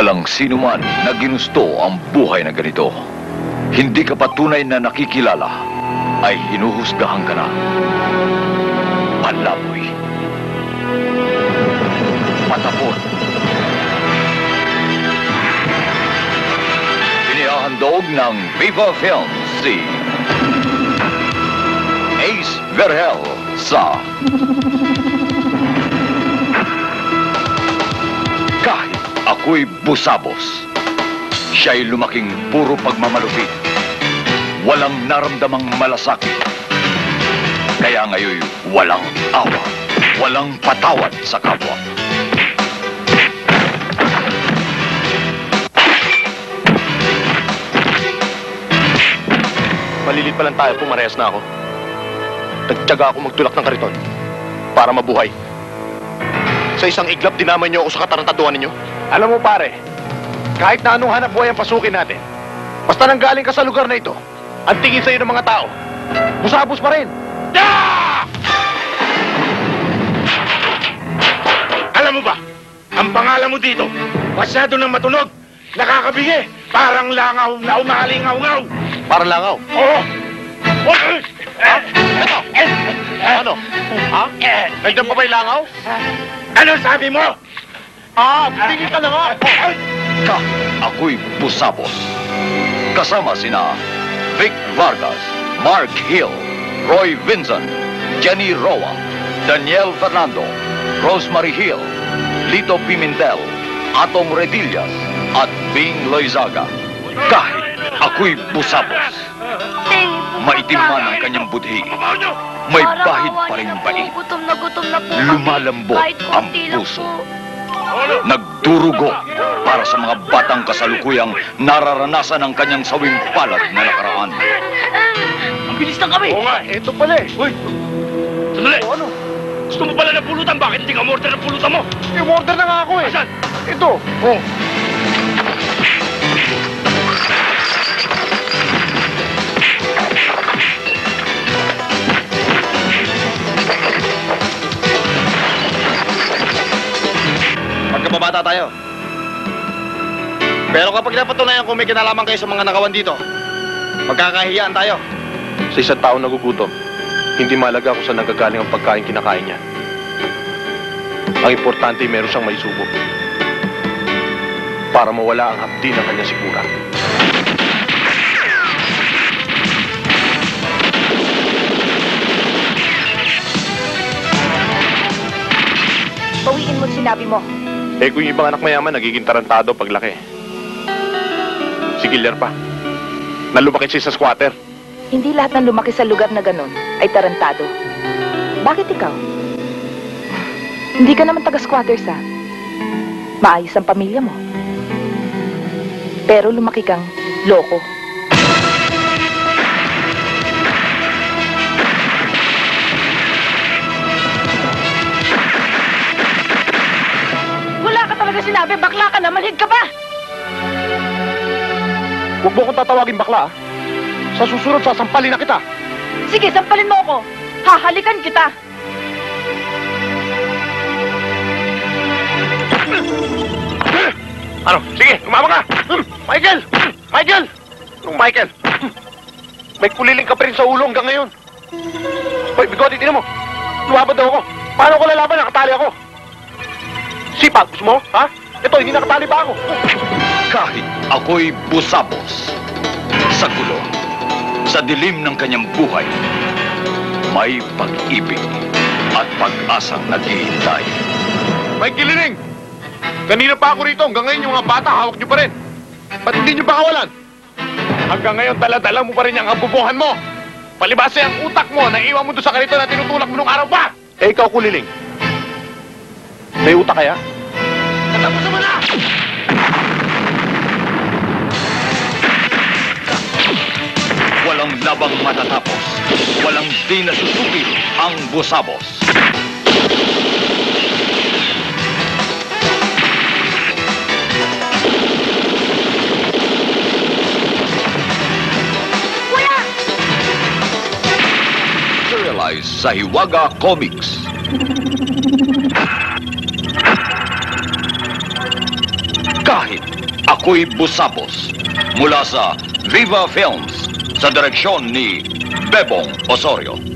Walang sinuman na ginusto ang buhay na ganito. Hindi ka pa tunay na nakikilala, ay hinuhusgahan ka na. Palaboy. Patapon. Inihahandog ng Viva Films si Ace Vergel sa Kahit Ako'y Busabos. Siya'y lumaking puro pagmamalupit. Walang naramdamang malasakit. Kaya ngayon walang awa, walang patawad sa kapwa. Malilit pa lang tayo, pumarehas na ako. Nagtyaga ako magtulak ng kariton para mabuhay. Sa isang iglap, dinamay niyo ako sa katarantaduhan ninyo. Alam mo pare, kahit na anong hanap buhay ang pasukin natin, basta nanggaling ka sa lugar na ito, ang tingin sa'yo ng mga tao, busabos pa rin. Ah! Alam mo ba, ang pangalan mo dito, masyado nang matunog, nakakabigi, parang langaw na umalingaw-ngaw. Parang langaw? Oo. Ha? Ito? Ano? Ha? Nandiyan pa ba yung langaw? Ano sabi mo? Tingin ka na nga. Kahit Ako'y Busabos. Kasama sina Vic Vargas, Mark Hill, Roy Vincent, Jenny Roa, Daniel Fernando, Rosemary Hill, Lito Pimentel, Atong Redillas, at Bing Loizaga. Kahit Ako'y Busabos. Maitim man ang kanyang budhi, may bahid pa rin bait. Gutom na po. Lumalambot ang puso. Nagdurugo para sa mga batang kasalukuyang nararanasan ang kanyang sawing palad na nakaraan. Ang bilis ng kami! Oo nga, ito pala eh. Uy! Sandali! Ano? Gusto mo pala ng pulutan? Bakit hindi ka umorder ng pulutan mo? I-order na nga ako eh. Asan? Ito. Oh. Magkababata tayo. Pero kapag napatunayan kung may kinalaman kayo sa mga nakawan dito, magkakahiyaan tayo. Sa isang taong nagugutom, hindi mahalaga kung saan nagagaling ang pagkain kinakain niya. Ang importante ay meron siyang maisubo para mawala ang hapdi ng kanyang sikura. Bawiin mo sinabi mo. Eh kung yung ibang anak mayaman, nagiging tarantado paglaki. Si Killer pa. Nalumaki siya sa squatter. Hindi lahat ng lumaki sa lugar na ganun ay tarantado. Bakit ikaw? Hindi ka naman taga-squatters, ha? Maayos ang pamilya mo. Pero lumaki kang loko. Wala ka talaga sinabi, bakla ka na, malhid ka ba? Huwag mo akong tatawagin bakla, ah. Sa susunod, sasampalin na kita. Sige, sampalin mo ako. Hahalikan kita. Ano? Sige, tumama ka! Michael! Michael! Anong Michael? May kuliling ka pa rin sa ulo hanggang ngayon. Hoy, Bigodi, tinan mo. Lumabad daw ako. Paano ko lalaban? Nakatali ako. Sipag, gusto mo? Ha? Ito, hindi nakatali pa ako. Kahit Ako'y Busabos. Sa gulo, sa dilim ng kanyang buhay, may pag-ibig at pag-asang naghihintay. May kililing! Kanina pa ako rito, hanggang ngayon yung mga bata, hawak nyo pa rin. Ba't hindi nyo ba kawalan? Hanggang ngayon, dala-dala mo pa rin yung kabubuhan mo. Palibasa ang utak mo, naiwan mo doon sa kanito na tinutulak mo nung araw pa. Eh, ikaw, kuliling. May utak kaya? Katapusan mo na! Walang labang matatapos. Walang di nasusuki ang Busabos. Serialize sa Hiwaga Comics. Kahit Apoy Busapos mula sa Viva Films sa direksyon ni Bebong Osorio.